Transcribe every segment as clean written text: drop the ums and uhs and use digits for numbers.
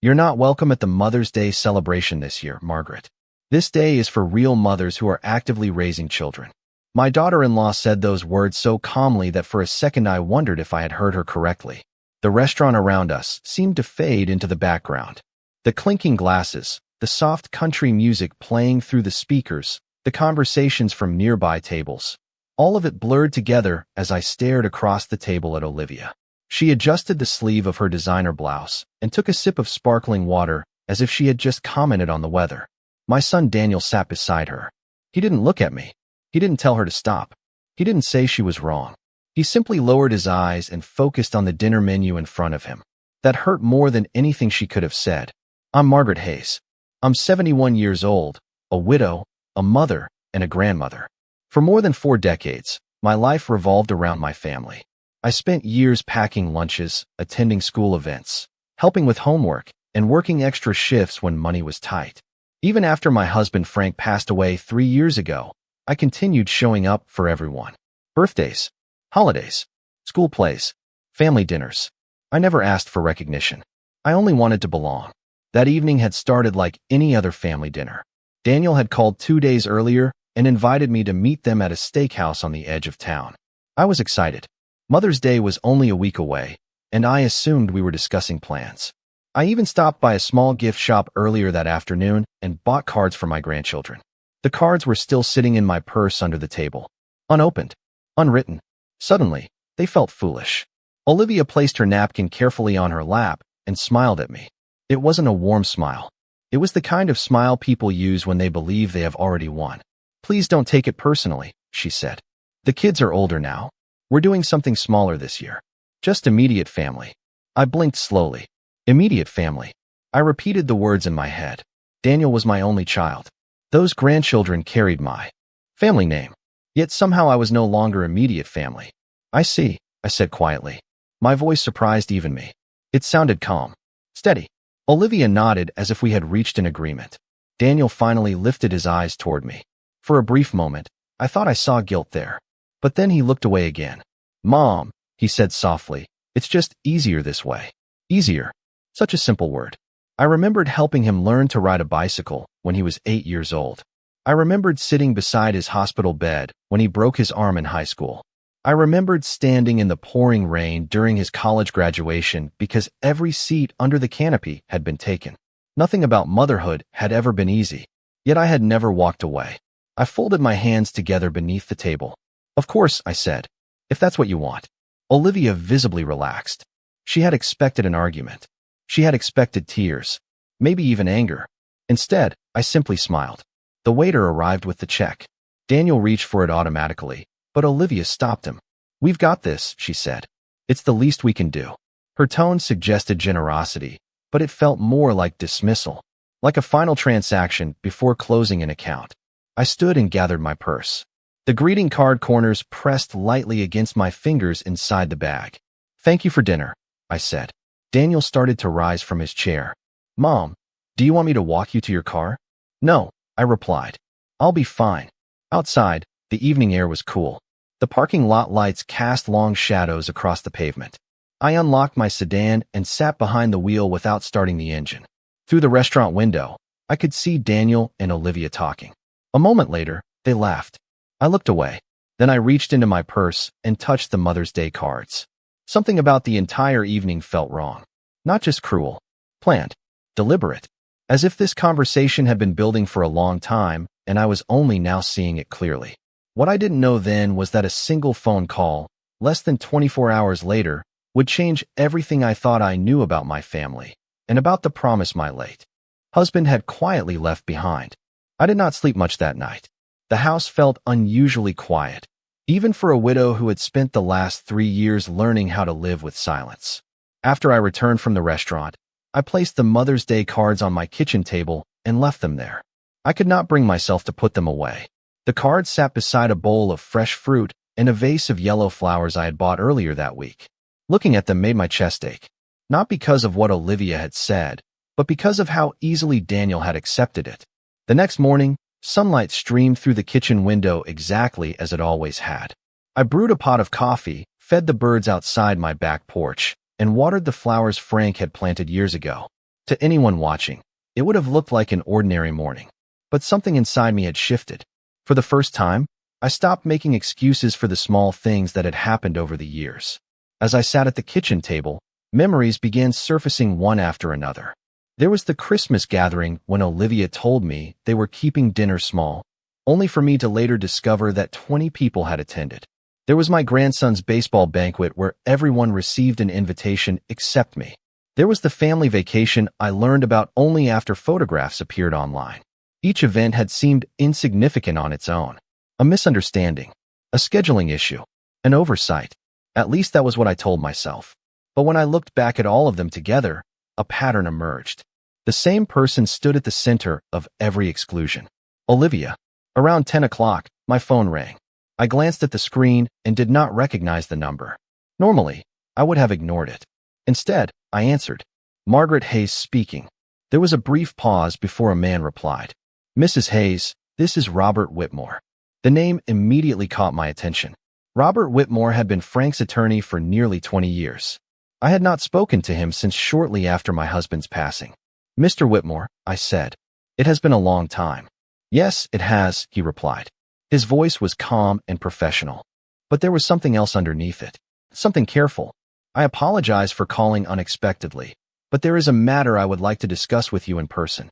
You're not welcome at the Mother's Day celebration this year, Margaret. This day is for real mothers who are actively raising children." My daughter-in-law said those words so calmly that for a second I wondered if I had heard her correctly. The restaurant around us seemed to fade into the background. The clinking glasses, the soft country music playing through the speakers, the conversations from nearby tables. All of it blurred together as I stared across the table at Olivia. She adjusted the sleeve of her designer blouse and took a sip of sparkling water as if she had just commented on the weather. My son Daniel sat beside her. He didn't look at me. He didn't tell her to stop. He didn't say she was wrong. He simply lowered his eyes and focused on the dinner menu in front of him. That hurt more than anything she could have said. "I'm Margaret Hayes. I'm 71 years old, a widow, a mother, and a grandmother. For more than 4 decades, my life revolved around my family. I spent years packing lunches, attending school events, helping with homework, and working extra shifts when money was tight. Even after my husband Frank passed away 3 years ago, I continued showing up for everyone. Birthdays, holidays, school plays, family dinners. I never asked for recognition. I only wanted to belong." That evening had started like any other family dinner. Daniel had called 2 days earlier and invited me to meet them at a steakhouse on the edge of town. I was excited. Mother's Day was only a week away, and I assumed we were discussing plans. I even stopped by a small gift shop earlier that afternoon and bought cards for my grandchildren. The cards were still sitting in my purse under the table, unopened, unwritten. Suddenly, they felt foolish. Olivia placed her napkin carefully on her lap and smiled at me. It wasn't a warm smile. It was the kind of smile people use when they believe they have already won. "Please don't take it personally," she said. "The kids are older now. We're doing something smaller this year. Just immediate family." I blinked slowly. Immediate family. I repeated the words in my head. Daniel was my only child. Those grandchildren carried my family name. Yet somehow I was no longer immediate family. "I see," I said quietly. My voice surprised even me. It sounded calm, steady. Olivia nodded as if we had reached an agreement. Daniel finally lifted his eyes toward me. For a brief moment, I thought I saw guilt there. But then he looked away again. "Mom," he said softly, "it's just easier this way." Easier. Such a simple word. I remembered helping him learn to ride a bicycle when he was 8 years old. I remembered sitting beside his hospital bed when he broke his arm in high school. I remembered standing in the pouring rain during his college graduation because every seat under the canopy had been taken. Nothing about motherhood had ever been easy, yet I had never walked away. I folded my hands together beneath the table. "Of course," I said, "if that's what you want." Olivia visibly relaxed. She had expected an argument. She had expected tears, maybe even anger. Instead, I simply smiled. The waiter arrived with the check. Daniel reached for it automatically, but Olivia stopped him. "We've got this," she said. "It's the least we can do." Her tone suggested generosity, but it felt more like dismissal, like a final transaction before closing an account. I stood and gathered my purse. The greeting card corners pressed lightly against my fingers inside the bag. "Thank you for dinner," I said. Daniel started to rise from his chair. "Mom, do you want me to walk you to your car?" "No," I replied. "I'll be fine." Outside, the evening air was cool. The parking lot lights cast long shadows across the pavement. I unlocked my sedan and sat behind the wheel without starting the engine. Through the restaurant window, I could see Daniel and Olivia talking. A moment later, they laughed. I looked away. Then I reached into my purse and touched the Mother's Day cards. Something about the entire evening felt wrong. Not just cruel, planned, deliberate. As if this conversation had been building for a long time, and I was only now seeing it clearly. What I didn't know then was that a single phone call, less than 24 hours later, would change everything I thought I knew about my family, and about the promise my late husband had quietly left behind. I did not sleep much that night. The house felt unusually quiet, even for a widow who had spent the last 3 years learning how to live with silence. After I returned from the restaurant, I placed the Mother's Day cards on my kitchen table and left them there. I could not bring myself to put them away. The cards sat beside a bowl of fresh fruit and a vase of yellow flowers I had bought earlier that week. Looking at them made my chest ache, not because of what Olivia had said, but because of how easily Daniel had accepted it. The next morning, sunlight streamed through the kitchen window exactly as it always had. I brewed a pot of coffee, fed the birds outside my back porch, and watered the flowers Frank had planted years ago. To anyone watching, it would have looked like an ordinary morning. But something inside me had shifted. For the first time, I stopped making excuses for the small things that had happened over the years. As I sat at the kitchen table, memories began surfacing one after another. There was the Christmas gathering when Olivia told me they were keeping dinner small, only for me to later discover that 20 people had attended. There was my grandson's baseball banquet where everyone received an invitation except me. There was the family vacation I learned about only after photographs appeared online. Each event had seemed insignificant on its own. A misunderstanding, a scheduling issue, an oversight. At least that was what I told myself. But when I looked back at all of them together, a pattern emerged. The same person stood at the center of every exclusion. Olivia. Around 10 o'clock, my phone rang. I glanced at the screen and did not recognize the number. Normally, I would have ignored it. Instead, I answered. Margaret Hayes speaking. There was a brief pause before a man replied. Mrs. Hayes, this is Robert Whitmore. The name immediately caught my attention. Robert Whitmore had been Frank's attorney for nearly 20 years. I had not spoken to him since shortly after my husband's passing. Mr. Whitmore, I said. It has been a long time. Yes, it has, he replied. His voice was calm and professional. But there was something else underneath it. Something careful. I apologize for calling unexpectedly, but there is a matter I would like to discuss with you in person.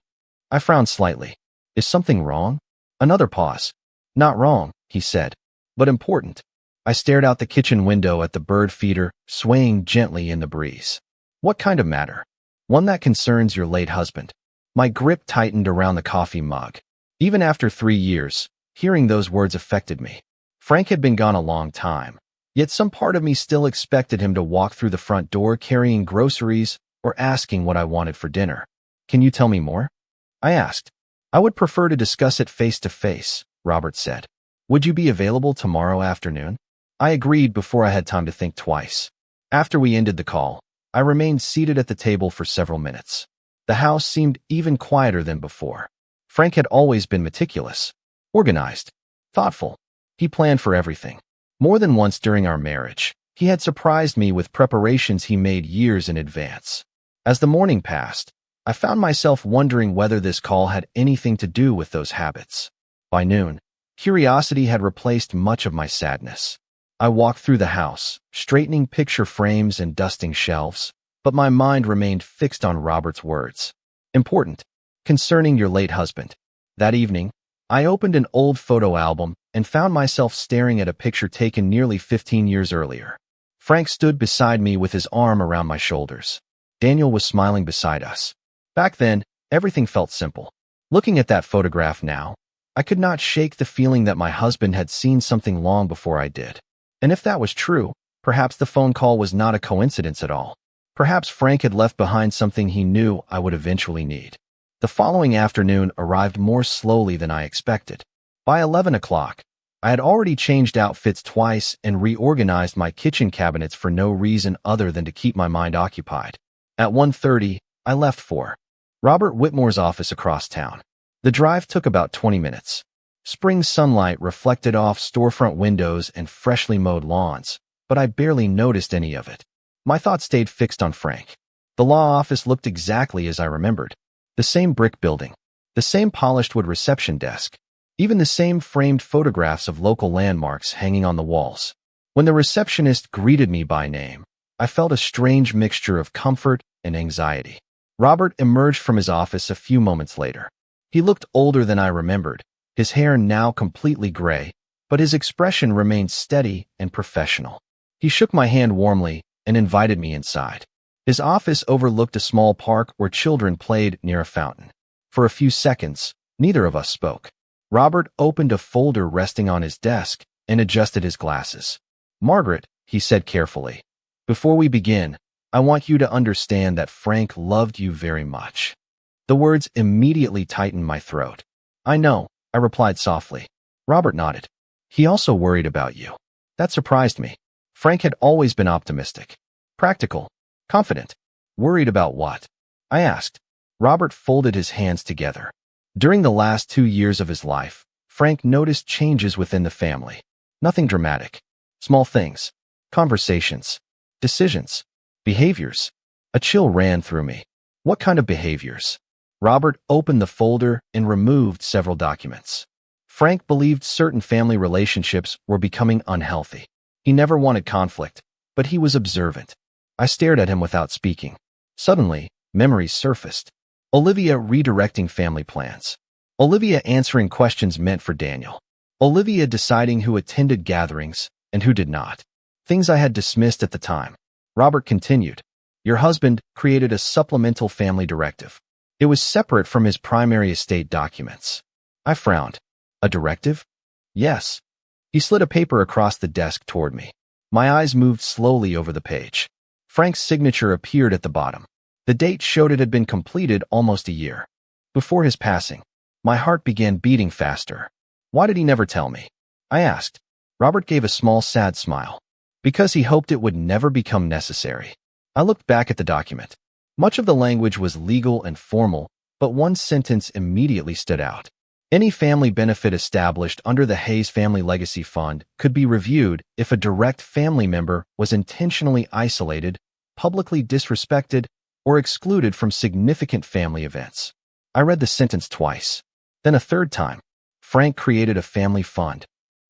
I frowned slightly. Is something wrong? Another pause. Not wrong, he said, but important. I stared out the kitchen window at the bird feeder, swaying gently in the breeze. What kind of matter? One that concerns your late husband. My grip tightened around the coffee mug. Even after 3 years, hearing those words affected me. Frank had been gone a long time, yet some part of me still expected him to walk through the front door carrying groceries or asking what I wanted for dinner. Can you tell me more? I asked. I would prefer to discuss it face to face, Robert said. Would you be available tomorrow afternoon? I agreed before I had time to think twice. After we ended the call, I remained seated at the table for several minutes. The house seemed even quieter than before. Frank had always been meticulous, organized, thoughtful. He planned for everything. More than once during our marriage, he had surprised me with preparations he made years in advance. As the morning passed, I found myself wondering whether this call had anything to do with those habits. By noon, curiosity had replaced much of my sadness. I walked through the house, straightening picture frames and dusting shelves, but my mind remained fixed on Robert's words. Important. Concerning your late husband. That evening, I opened an old photo album and found myself staring at a picture taken nearly 15 years earlier. Frank stood beside me with his arm around my shoulders. Daniel was smiling beside us. Back then, everything felt simple. Looking at that photograph now, I could not shake the feeling that my husband had seen something long before I did. And if that was true, perhaps the phone call was not a coincidence at all. Perhaps Frank had left behind something he knew I would eventually need. The following afternoon arrived more slowly than I expected. By 11 o'clock, I had already changed outfits twice and reorganized my kitchen cabinets for no reason other than to keep my mind occupied. At 1:30, I left for Robert Whitmore's office across town. The drive took about 20 minutes. Spring sunlight reflected off storefront windows and freshly mowed lawns, but I barely noticed any of it. My thoughts stayed fixed on Frank. The law office looked exactly as I remembered. The same brick building, the same polished wood reception desk, even the same framed photographs of local landmarks hanging on the walls. When the receptionist greeted me by name, I felt a strange mixture of comfort and anxiety. Robert emerged from his office a few moments later. He looked older than I remembered, his hair now completely gray, but his expression remained steady and professional. He shook my hand warmly and invited me inside. His office overlooked a small park where children played near a fountain. For a few seconds, neither of us spoke. Robert opened a folder resting on his desk and adjusted his glasses. Margaret, he said carefully, before we begin, I want you to understand that Frank loved you very much. The words immediately tightened my throat. I know, I replied softly. Robert nodded. He also worried about you. That surprised me. Frank had always been optimistic, practical, confident. Worried about what? I asked. Robert folded his hands together. During the last 2 years of his life, Frank noticed changes within the family. Nothing dramatic. Small things. Conversations. Decisions. Behaviors. A chill ran through me. What kind of behaviors? Robert opened the folder and removed several documents. Frank believed certain family relationships were becoming unhealthy. He never wanted conflict, but he was observant. I stared at him without speaking. Suddenly, memories surfaced. Olivia redirecting family plans. Olivia answering questions meant for Daniel. Olivia deciding who attended gatherings and who did not. Things I had dismissed at the time. Robert continued. Your husband created a supplemental family directive. It was separate from his primary estate documents. I frowned. A directive? Yes. He slid a paper across the desk toward me. My eyes moved slowly over the page. Frank's signature appeared at the bottom. The date showed it had been completed almost a year. Before his passing, my heart began beating faster. Why did he never tell me? I asked. Robert gave a small, sad smile. Because he hoped it would never become necessary. I looked back at the document. Much of the language was legal and formal, but one sentence immediately stood out. Any family benefit established under the Hayes Family Legacy Fund could be reviewed if a direct family member was intentionally isolated, publicly disrespected, or excluded from significant family events. I read the sentence twice. Then a third time. Frank created a family fund.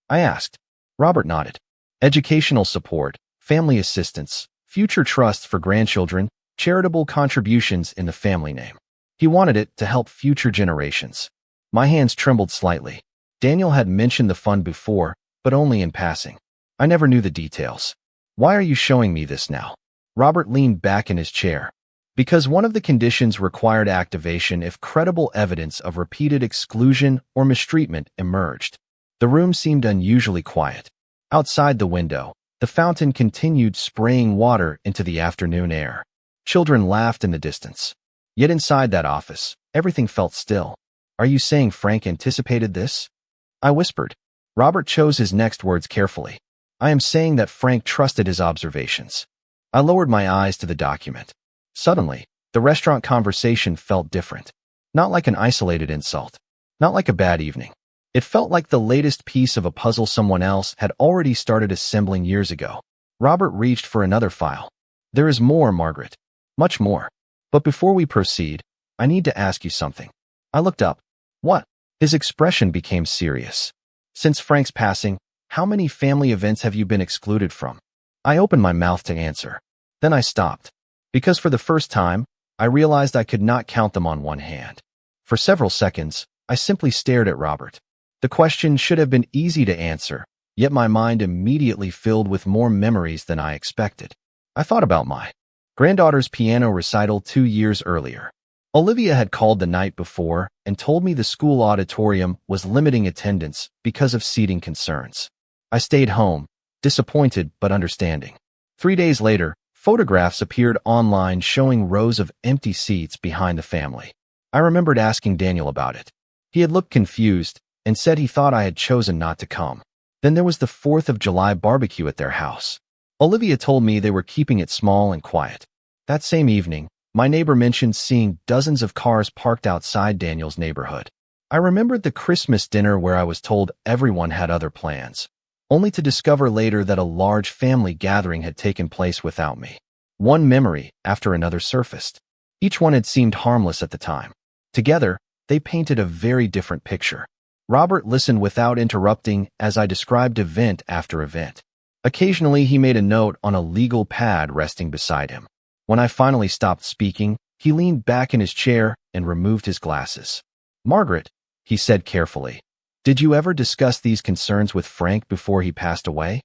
I asked. Robert nodded. Educational support, family assistance, future trusts for grandchildren, charitable contributions in the family name. He wanted it to help future generations. My hands trembled slightly. Daniel had mentioned the fund before, but only in passing. I never knew the details. Why are you showing me this now? Robert leaned back in his chair. Because one of the conditions required activation if credible evidence of repeated exclusion or mistreatment emerged. The room seemed unusually quiet. Outside the window, the fountain continued spraying water into the afternoon air. Children laughed in the distance. Yet inside that office, everything felt still. Are you saying Frank anticipated this? I whispered. Robert chose his next words carefully. I am saying that Frank trusted his observations. I lowered my eyes to the document. Suddenly, the restaurant conversation felt different. Not like an isolated insult. Not like a bad evening. It felt like the latest piece of a puzzle someone else had already started assembling years ago. Robert reached for another file. There is more, Margaret. Much more. But before we proceed, I need to ask you something. I looked up. What? His expression became serious. Since Frank's passing, how many family events have you been excluded from? I opened my mouth to answer. Then I stopped. Because for the first time, I realized I could not count them on one hand. For several seconds, I simply stared at Robert. The question should have been easy to answer, yet my mind immediately filled with more memories than I expected. I thought about my granddaughter's piano recital 2 years earlier. Olivia had called the night before and told me the school auditorium was limiting attendance because of seating concerns. I stayed home, disappointed but understanding. 3 days later, photographs appeared online showing rows of empty seats behind the family. I remembered asking Daniel about it. He had looked confused and said he thought I had chosen not to come. Then there was the 4th of July barbecue at their house. Olivia told me they were keeping it small and quiet. That same evening, my neighbor mentioned seeing dozens of cars parked outside Daniel's neighborhood. I remembered the Christmas dinner where I was told everyone had other plans, only to discover later that a large family gathering had taken place without me. One memory after another surfaced. Each one had seemed harmless at the time. Together, they painted a very different picture. Robert listened without interrupting as I described event after event. Occasionally, he made a note on a legal pad resting beside him. When I finally stopped speaking, he leaned back in his chair and removed his glasses. Margaret, he said carefully, did you ever discuss these concerns with Frank before he passed away?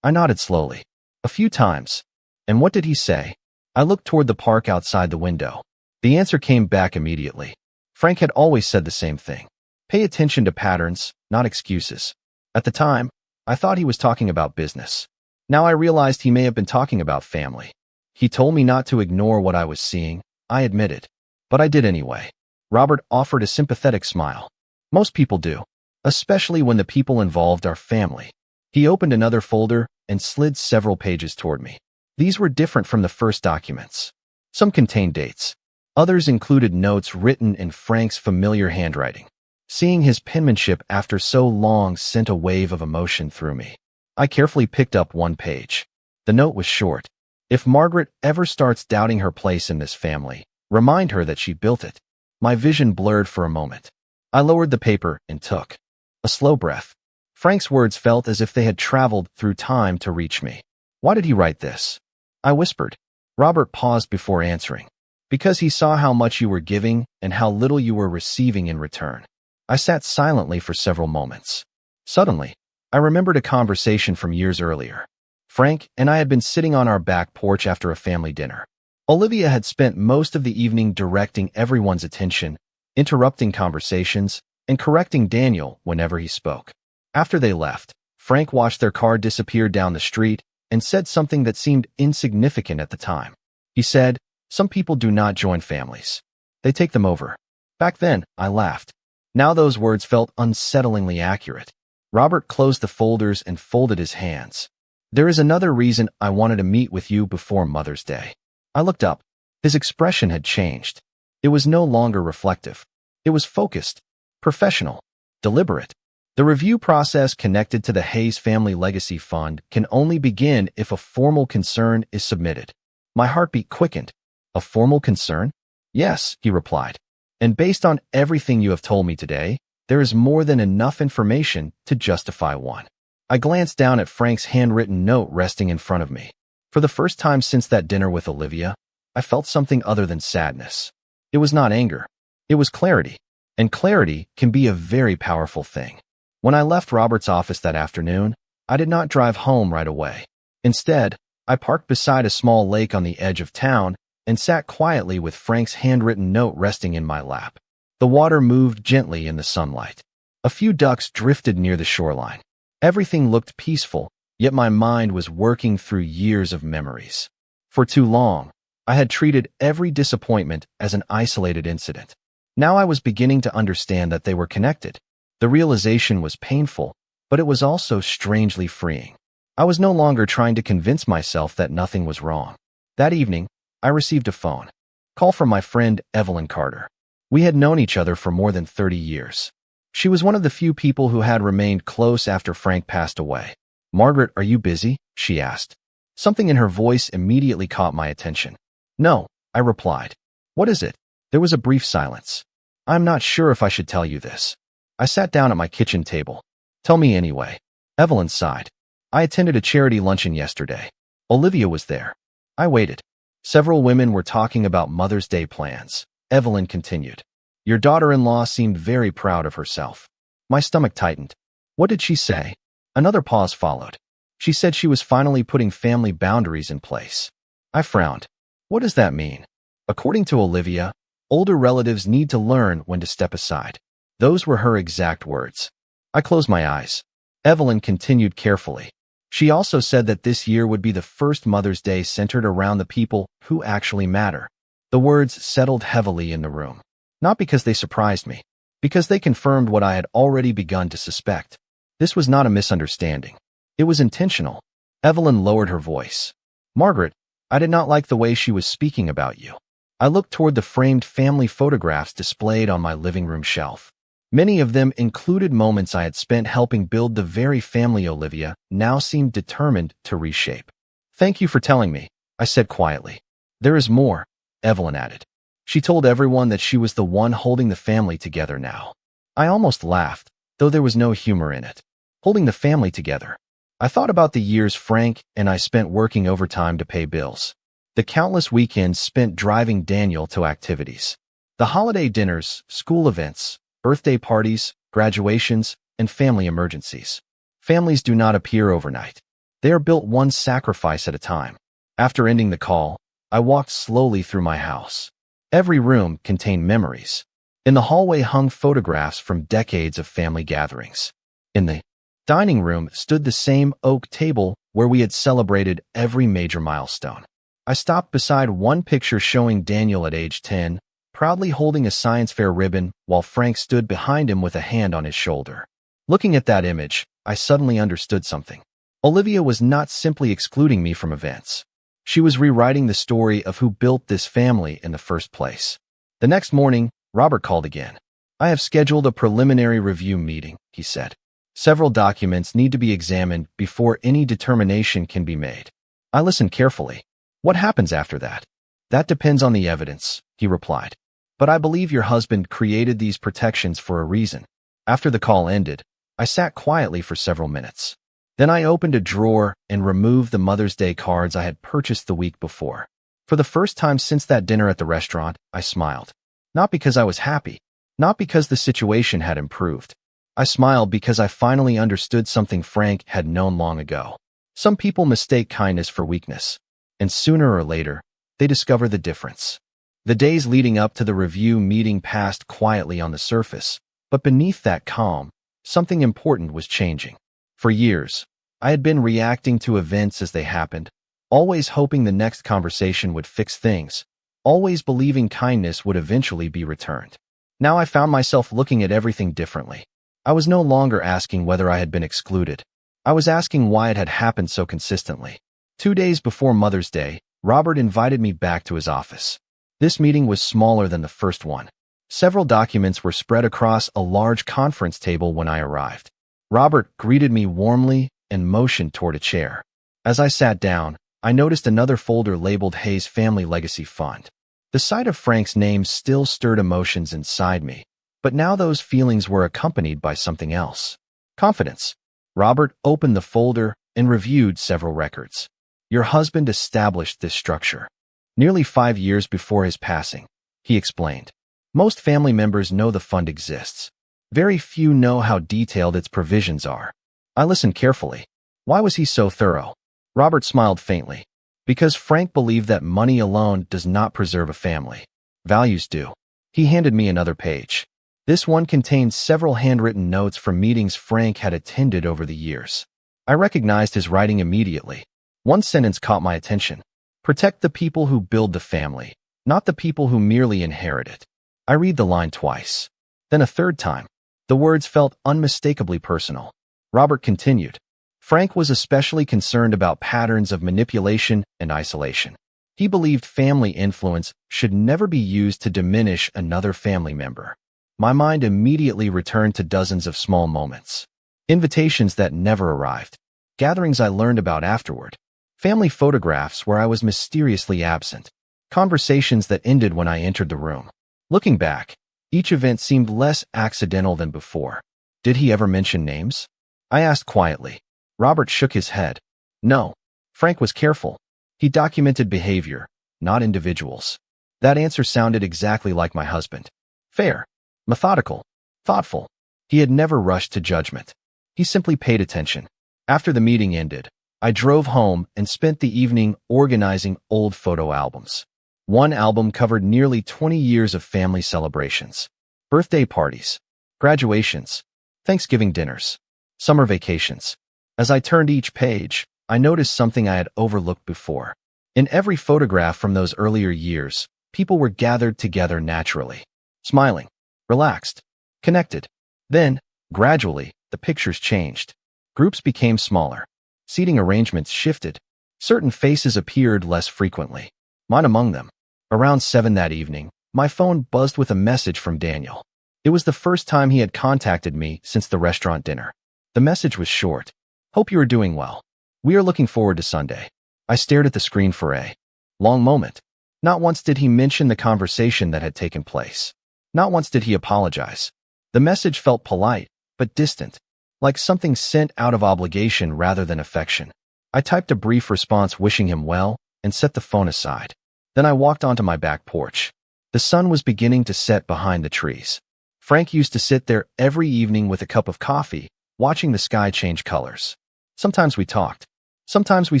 I nodded slowly. A few times. And what did he say? I looked toward the park outside the window. The answer came back immediately. Frank had always said the same thing. Pay attention to patterns, not excuses. At the time, I thought he was talking about business. Now I realized he may have been talking about family. He told me not to ignore what I was seeing, I admitted. But I did anyway. Robert offered a sympathetic smile. Most people do, especially when the people involved are family. He opened another folder and slid several pages toward me. These were different from the first documents. Some contained dates. Others included notes written in Frank's familiar handwriting. Seeing his penmanship after so long sent a wave of emotion through me. I carefully picked up one page. The note was short. If Margaret ever starts doubting her place in this family, Remind her that she built it. My vision blurred for a moment. I lowered the paper and took a slow breath. Frank's words felt as if they had traveled through time to reach me. Why did he write this? I whispered. Robert paused before answering. Because he saw how much you were giving and how little you were receiving in return. I sat silently for several moments. Suddenly, I remembered a conversation from years earlier. Frank and I had been sitting on our back porch after a family dinner. Olivia had spent most of the evening directing everyone's attention, interrupting conversations, and correcting Daniel whenever he spoke. After they left, Frank watched their car disappear down the street and said something that seemed insignificant at the time. He said, "Some people do not join families. They take them over." Back then, I laughed. Now those words felt unsettlingly accurate. Robert closed the folders and folded his hands. "There is another reason I wanted to meet with you before Mother's Day." I looked up. His expression had changed. It was no longer reflective. It was focused, professional, deliberate. The review process connected to the Hayes Family Legacy Fund can only begin if a formal concern is submitted. My heartbeat quickened. "A formal concern?" "Yes," he replied. "And based on everything you have told me today, there is more than enough information to justify one." I glanced down at Frank's handwritten note resting in front of me. For the first time since that dinner with Olivia, I felt something other than sadness. It was not anger. It was clarity. And clarity can be a very powerful thing. When I left Robert's office that afternoon, I did not drive home right away. Instead, I parked beside a small lake on the edge of town and sat quietly with Frank's handwritten note resting in my lap. The water moved gently in the sunlight. A few ducks drifted near the shoreline. Everything looked peaceful, yet my mind was working through years of memories. For too long, I had treated every disappointment as an isolated incident. Now I was beginning to understand that they were connected. The realization was painful, but it was also strangely freeing. I was no longer trying to convince myself that nothing was wrong. That evening, I received a phone call from my friend Evelyn Carter. We had known each other for more than 30 years. She was one of the few people who had remained close after Frank passed away. "Margaret, are you busy?" she asked. Something in her voice immediately caught my attention. "No," I replied. "What is it?" There was a brief silence. "I'm not sure if I should tell you this." I sat down at my kitchen table. "Tell me anyway." Evelyn sighed. "I attended a charity luncheon yesterday. Olivia was there." I waited. Several women were talking about Mother's Day plans. Evelyn continued. "Your daughter-in-law seemed very proud of herself." My stomach tightened. "What did she say?" Another pause followed. "She said she was finally putting family boundaries in place." I frowned. "What does that mean?" "According to Olivia, older relatives need to learn when to step aside." Those were her exact words. I closed my eyes. Evelyn continued carefully. She also said that this year would be the first Mother's Day centered around the people who actually matter. The words settled heavily in the room. Not because they surprised me, because they confirmed what I had already begun to suspect. This was not a misunderstanding. It was intentional. Evelyn lowered her voice. "Margaret, I did not like the way she was speaking about you." I looked toward the framed family photographs displayed on my living room shelf. Many of them included moments I had spent helping build the very family Olivia now seemed determined to reshape. "Thank you for telling me," I said quietly. "There is more," Evelyn added. She told everyone that she was the one holding the family together now. I almost laughed, though there was no humor in it. Holding the family together. I thought about the years Frank and I spent working overtime to pay bills. The countless weekends spent driving Daniel to activities. The holiday dinners, school events, birthday parties, graduations, and family emergencies. Families do not appear overnight. They are built one sacrifice at a time. After ending the call, I walked slowly through my house. Every room contained memories. In the hallway hung photographs from decades of family gatherings. In the dining room stood the same oak table where we had celebrated every major milestone. I stopped beside one picture showing Daniel at age 10, proudly holding a science fair ribbon while Frank stood behind him with a hand on his shoulder. Looking at that image, I suddenly understood something. Olivia was not simply excluding me from events. She was rewriting the story of who built this family in the first place. The next morning, Robert called again. "I have scheduled a preliminary review meeting," he said. "Several documents need to be examined before any determination can be made." I listened carefully. "What happens after that?" That depends on the evidence, he replied. But I believe your husband created these protections for a reason. After the call ended, I sat quietly for several minutes. Then I opened a drawer and removed the Mother's Day cards I had purchased the week before. For the first time since that dinner at the restaurant, I smiled. Not because I was happy, not because the situation had improved. I smiled because I finally understood something Frank had known long ago. Some people mistake kindness for weakness, and sooner or later, they discover the difference. The days leading up to the review meeting passed quietly on the surface, but beneath that calm, something important was changing. For years, I had been reacting to events as they happened, always hoping the next conversation would fix things, always believing kindness would eventually be returned. Now I found myself looking at everything differently. I was no longer asking whether I had been excluded. I was asking why it had happened so consistently. 2 days before Mother's Day, Robert invited me back to his office. This meeting was smaller than the first one. Several documents were spread across a large conference table when I arrived. Robert greeted me warmly and motioned toward a chair. As I sat down, I noticed another folder labeled Hayes Family Legacy Fund. The sight of Frank's name still stirred emotions inside me, but now those feelings were accompanied by something else. Confidence. Robert opened the folder and reviewed several records. Your husband established this structure nearly 5 years before his passing, he explained. Most family members know the fund exists. Very few know how detailed its provisions are. I listened carefully. Why was he so thorough? Robert smiled faintly. Because Frank believed that money alone does not preserve a family. Values do. He handed me another page. This one contained several handwritten notes from meetings Frank had attended over the years. I recognized his writing immediately. One sentence caught my attention. Protect the people who build the family, not the people who merely inherit it. I read the line twice. Then a third time. The words felt unmistakably personal. Robert continued. Frank was especially concerned about patterns of manipulation and isolation. He believed family influence should never be used to diminish another family member. My mind immediately returned to dozens of small moments. Invitations that never arrived. Gatherings I learned about afterward. Family photographs where I was mysteriously absent. Conversations that ended when I entered the room. Looking back, each event seemed less accidental than before. Did he ever mention names? I asked quietly. Robert shook his head. No. Frank was careful. He documented behavior, not individuals. That answer sounded exactly like my husband. Fair. Methodical. Thoughtful. He had never rushed to judgment. He simply paid attention. After the meeting ended, I drove home and spent the evening organizing old photo albums. One album covered nearly 20 years of family celebrations. Birthday parties, graduations, Thanksgiving dinners, summer vacations. As I turned each page, I noticed something I had overlooked before. In every photograph from those earlier years, people were gathered together naturally, smiling, relaxed, connected. Then, gradually, the pictures changed. Groups became smaller. Seating arrangements shifted. Certain faces appeared less frequently. Mine among them. Around 7 that evening, my phone buzzed with a message from Daniel. It was the first time he had contacted me since the restaurant dinner. The message was short. Hope you are doing well. We are looking forward to Sunday. I stared at the screen for a long moment. Not once did he mention the conversation that had taken place. Not once did he apologize. The message felt polite, but distant, like something sent out of obligation rather than affection. I typed a brief response wishing him well and set the phone aside. Then I walked onto my back porch. The sun was beginning to set behind the trees. Frank used to sit there every evening with a cup of coffee, watching the sky change colors. Sometimes we talked. Sometimes we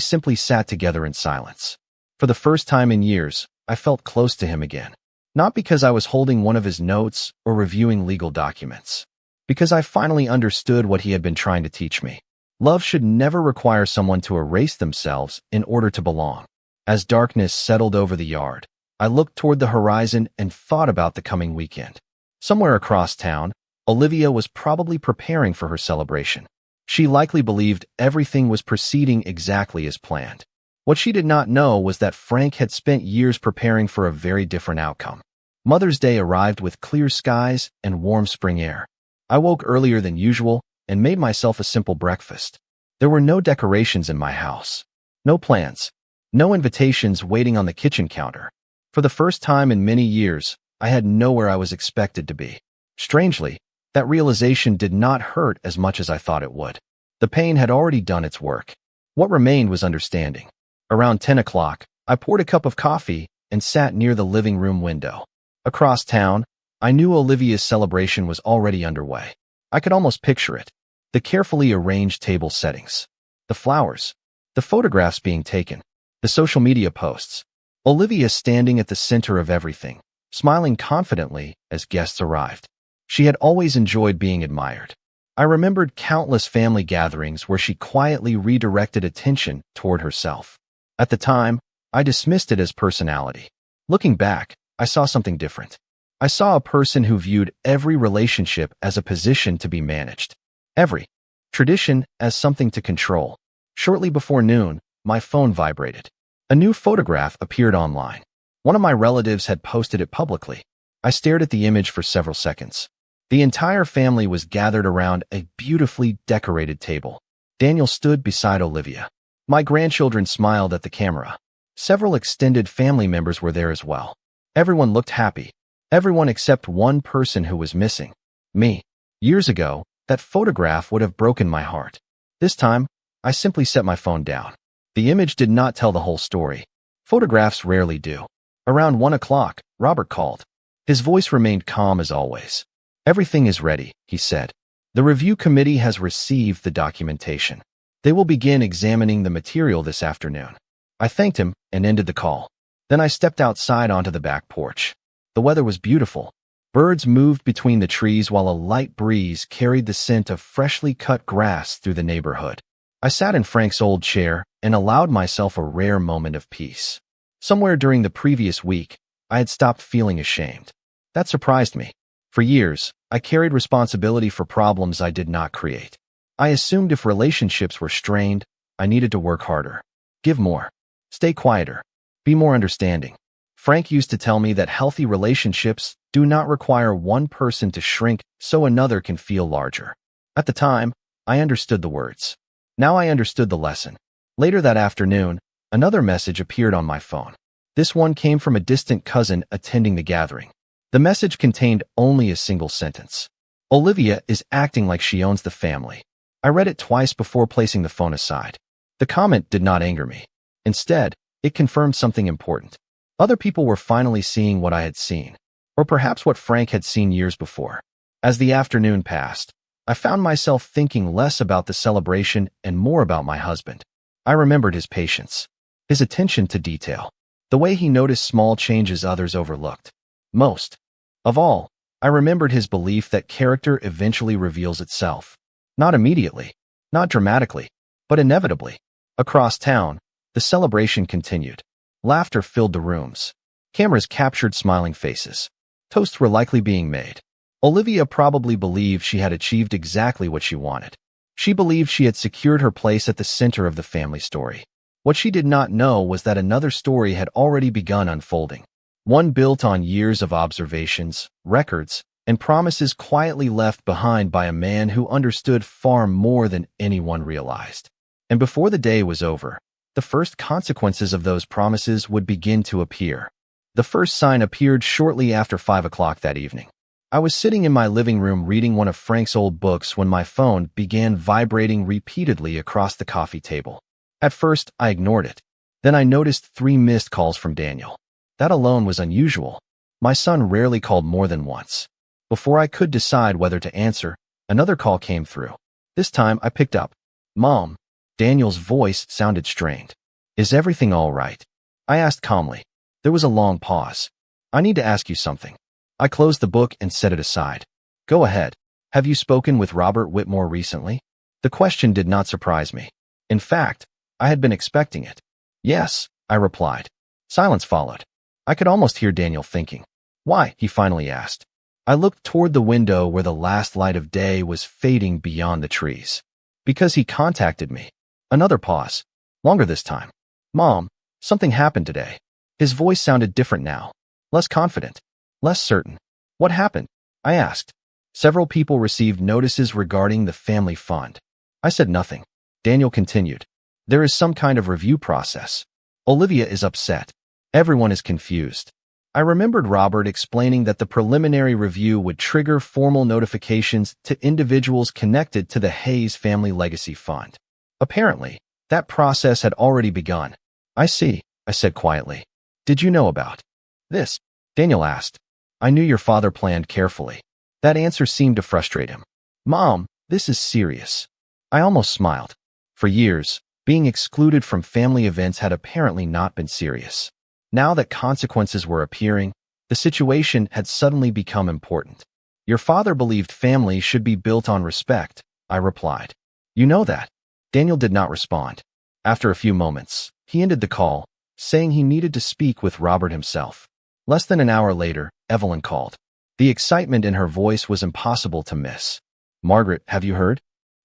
simply sat together in silence. For the first time in years, I felt close to him again. Not because I was holding one of his notes or reviewing legal documents. Because I finally understood what he had been trying to teach me. Love should never require someone to erase themselves in order to belong. As darkness settled over the yard, I looked toward the horizon and thought about the coming weekend. Somewhere across town, Olivia was probably preparing for her celebration. She likely believed everything was proceeding exactly as planned. What she did not know was that Frank had spent years preparing for a very different outcome. Mother's Day arrived with clear skies and warm spring air. I woke earlier than usual and made myself a simple breakfast. There were no decorations in my house. No plans. No invitations waiting on the kitchen counter. For the first time in many years, I had nowhere I was expected to be. Strangely, that realization did not hurt as much as I thought it would. The pain had already done its work. What remained was understanding. Around 10 o'clock, I poured a cup of coffee and sat near the living room window. Across town, I knew Olivia's celebration was already underway. I could almost picture it. The carefully arranged table settings. The flowers. The photographs being taken. The social media posts. Olivia standing at the center of everything, smiling confidently as guests arrived. She had always enjoyed being admired. I remembered countless family gatherings where she quietly redirected attention toward herself. At the time, I dismissed it as personality. Looking back, I saw something different. I saw a person who viewed every relationship as a position to be managed. Every tradition as something to control. Shortly before noon, my phone vibrated. A new photograph appeared online. One of my relatives had posted it publicly. I stared at the image for several seconds. The entire family was gathered around a beautifully decorated table. Daniel stood beside Olivia. My grandchildren smiled at the camera. Several extended family members were there as well. Everyone looked happy. Everyone except one person who was missing. Me. Years ago, that photograph would have broken my heart. This time, I simply set my phone down. The image did not tell the whole story. Photographs rarely do. Around 1 o'clock, Robert called. His voice remained calm as always. "Everything is ready," he said. "The review committee has received the documentation. They will begin examining the material this afternoon." I thanked him and ended the call. Then I stepped outside onto the back porch. The weather was beautiful. Birds moved between the trees while a light breeze carried the scent of freshly cut grass through the neighborhood. I sat in Frank's old chair and allowed myself a rare moment of peace. Somewhere during the previous week, I had stopped feeling ashamed. That surprised me. For years, I carried responsibility for problems I did not create. I assumed if relationships were strained, I needed to work harder, give more, stay quieter, be more understanding. Frank used to tell me that healthy relationships do not require one person to shrink so another can feel larger. At the time, I understood the words. Now I understood the lesson. Later that afternoon, another message appeared on my phone. This one came from a distant cousin attending the gathering. The message contained only a single sentence. "Olivia is acting like she owns the family." I read it twice before placing the phone aside. The comment did not anger me. Instead, it confirmed something important. Other people were finally seeing what I had seen, or perhaps what Frank had seen years before. As the afternoon passed, I found myself thinking less about the celebration and more about my husband. I remembered his patience, his attention to detail, the way he noticed small changes others overlooked. Most of all, I remembered his belief that character eventually reveals itself. Not immediately, not dramatically, but inevitably. Across town, the celebration continued. Laughter filled the rooms. Cameras captured smiling faces. Toasts were likely being made. Olivia probably believed she had achieved exactly what she wanted. She believed she had secured her place at the center of the family story. What she did not know was that another story had already begun unfolding. One built on years of observations, records, and promises quietly left behind by a man who understood far more than anyone realized. And before the day was over, the first consequences of those promises would begin to appear. The first sign appeared shortly after 5 o'clock that evening. I was sitting in my living room reading one of Frank's old books when my phone began vibrating repeatedly across the coffee table. At first, I ignored it. Then I noticed 3 missed calls from Daniel. That alone was unusual. My son rarely called more than once. Before I could decide whether to answer, another call came through. This time, I picked up. "Mom." Daniel's voice sounded strained. "Is everything all right?" I asked calmly. There was a long pause. "I need to ask you something." I closed the book and set it aside. "Go ahead. Have you spoken with Robert Whitmore recently?" The question did not surprise me. In fact, I had been expecting it. "Yes," I replied. Silence followed. I could almost hear Daniel thinking. "Why?" he finally asked. I looked toward the window where the last light of day was fading beyond the trees. "Because he contacted me." Another pause. Longer this time. "Mom, something happened today." His voice sounded different now. Less confident. Less certain. "What happened?" I asked. "Several people received notices regarding the family fund." I said nothing. Daniel continued. "There is some kind of review process. Olivia is upset. Everyone is confused. I remembered Robert explaining that the preliminary review would trigger formal notifications to individuals connected to the Hayes Family Legacy Fund. Apparently, that process had already begun. I see, I said quietly. Did you know about this? Daniel asked. I knew your father planned carefully. That answer seemed to frustrate him. Mom, this is serious. I almost smiled. For years, being excluded from family events had apparently not been serious. Now that consequences were appearing, the situation had suddenly become important. Your father believed family should be built on respect, I replied. You know that. Daniel did not respond. After a few moments, he ended the call, saying he needed to speak with Robert himself. Less than an hour later, Evelyn called. The excitement in her voice was impossible to miss. Margaret, have you heard?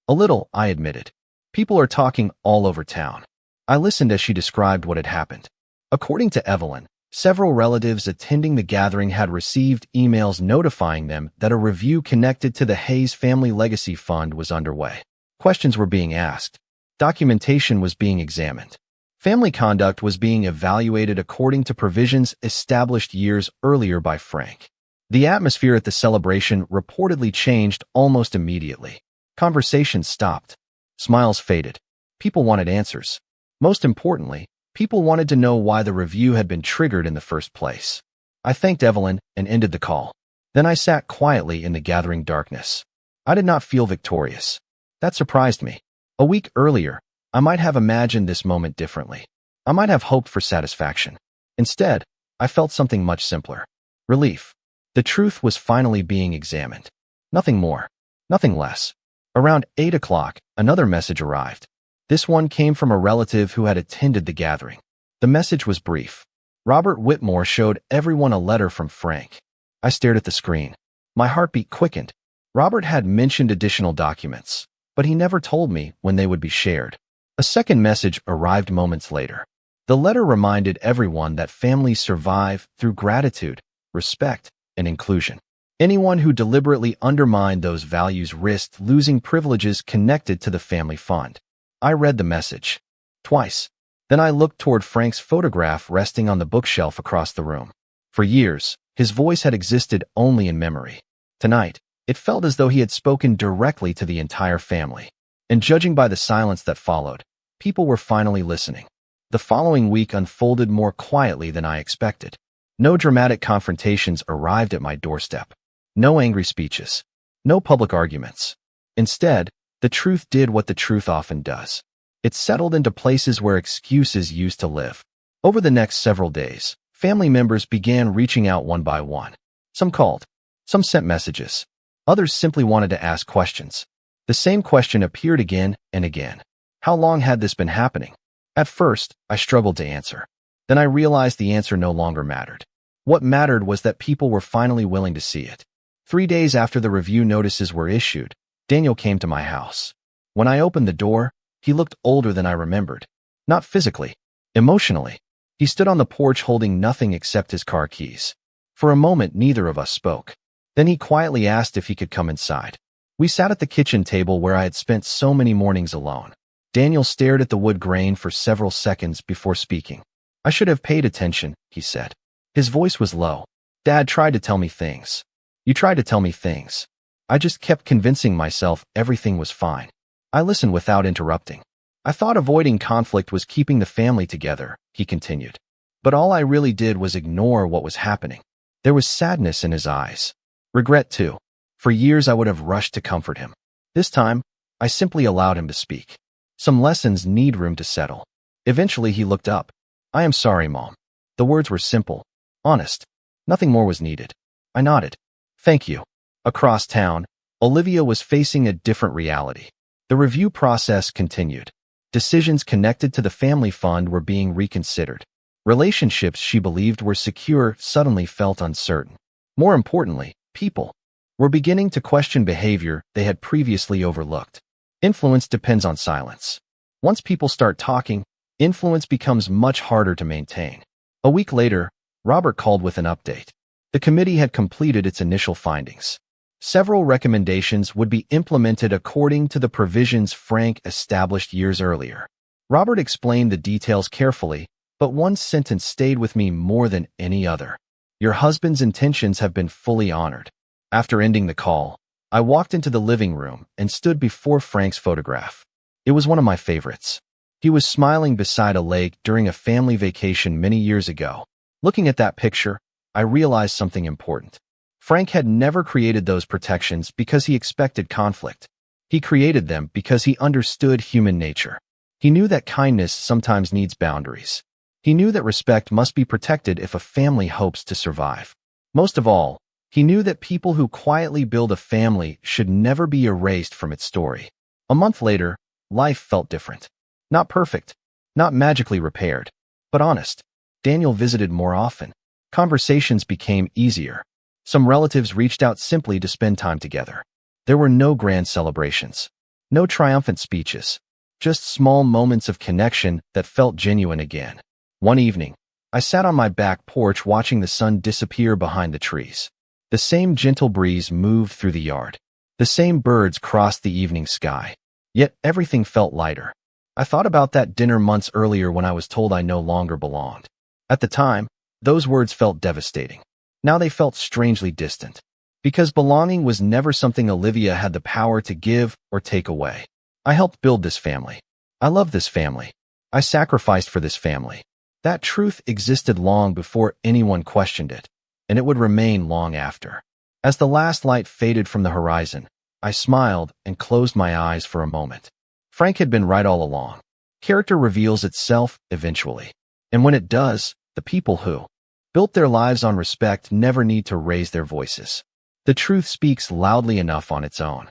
A little, I admitted. People are talking all over town. I listened as she described what had happened. According to Evelyn, several relatives attending the gathering had received emails notifying them that a review connected to the Hayes Family Legacy Fund was underway. Questions were being asked. Documentation was being examined. Family conduct was being evaluated according to provisions established years earlier by Frank. The atmosphere at the celebration reportedly changed almost immediately. Conversations stopped. Smiles faded. People wanted answers. Most importantly, people wanted to know why the review had been triggered in the first place. I thanked Evelyn and ended the call. Then I sat quietly in the gathering darkness. I did not feel victorious. That surprised me. A week earlier, I might have imagined this moment differently. I might have hoped for satisfaction. Instead, I felt something much simpler. Relief. The truth was finally being examined. Nothing more. Nothing less. Around 8 o'clock, another message arrived. This one came from a relative who had attended the gathering. The message was brief. Robert Whitmore showed everyone a letter from Frank. I stared at the screen. My heartbeat quickened. Robert had mentioned additional documents, but he never told me when they would be shared. A second message arrived moments later. The letter reminded everyone that families survive through gratitude, respect, and inclusion. Anyone who deliberately undermined those values risked losing privileges connected to the family fund. I read the message. Twice. Then I looked toward Frank's photograph resting on the bookshelf across the room. For years, his voice had existed only in memory. Tonight, it felt as though he had spoken directly to the entire family. And judging by the silence that followed, people were finally listening. The following week unfolded more quietly than I expected. No dramatic confrontations arrived at my doorstep. No angry speeches. No public arguments. Instead, the truth did what the truth often does. It settled into places where excuses used to live. Over the next several days, family members began reaching out one by one. Some called. Some sent messages. Others simply wanted to ask questions. The same question appeared again and again. How long had this been happening? At first, I struggled to answer. Then I realized the answer no longer mattered. What mattered was that people were finally willing to see it. 3 days after the review notices were issued, Daniel came to my house. When I opened the door, he looked older than I remembered. Not physically, emotionally. He stood on the porch holding nothing except his car keys. For a moment, neither of us spoke. Then he quietly asked if he could come inside. We sat at the kitchen table where I had spent so many mornings alone. Daniel stared at the wood grain for several seconds before speaking. I should have paid attention, he said. His voice was low. Dad tried to tell me things. You tried to tell me things. I just kept convincing myself everything was fine. I listened without interrupting. I thought avoiding conflict was keeping the family together, he continued. But all I really did was ignore what was happening. There was sadness in his eyes. Regret, too. For years I would have rushed to comfort him. This time, I simply allowed him to speak. Some lessons need room to settle. Eventually he looked up. I am sorry, Mom. The words were simple, honest. Nothing more was needed. I nodded. Thank you. Across town, Olivia was facing a different reality. The review process continued. Decisions connected to the family fund were being reconsidered. Relationships she believed were secure suddenly felt uncertain. More importantly, people were beginning to question behavior they had previously overlooked. Influence depends on silence. Once people start talking, influence becomes much harder to maintain. A week later, Robert called with an update. The committee had completed its initial findings. Several recommendations would be implemented according to the provisions Frank established years earlier. Robert explained the details carefully, but one sentence stayed with me more than any other. Your husband's intentions have been fully honored. After ending the call, I walked into the living room and stood before Frank's photograph. It was one of my favorites. He was smiling beside a lake during a family vacation many years ago. Looking at that picture, I realized something important. Frank had never created those protections because he expected conflict. He created them because he understood human nature. He knew that kindness sometimes needs boundaries. He knew that respect must be protected if a family hopes to survive. Most of all, he knew that people who quietly build a family should never be erased from its story. A month later, life felt different. Not perfect, not magically repaired, but honest. Daniel visited more often. Conversations became easier. Some relatives reached out simply to spend time together. There were no grand celebrations, no triumphant speeches, just small moments of connection that felt genuine again. One evening, I sat on my back porch watching the sun disappear behind the trees. The same gentle breeze moved through the yard. The same birds crossed the evening sky. Yet everything felt lighter. I thought about that dinner months earlier when I was told I no longer belonged. At the time, those words felt devastating. Now they felt strangely distant. Because belonging was never something Olivia had the power to give or take away. I helped build this family. I love this family. I sacrificed for this family. That truth existed long before anyone questioned it, and it would remain long after. As the last light faded from the horizon, I smiled and closed my eyes for a moment. Frank had been right all along. Character reveals itself eventually. And when it does, the people who built their lives on respect never need to raise their voices. The truth speaks loudly enough on its own.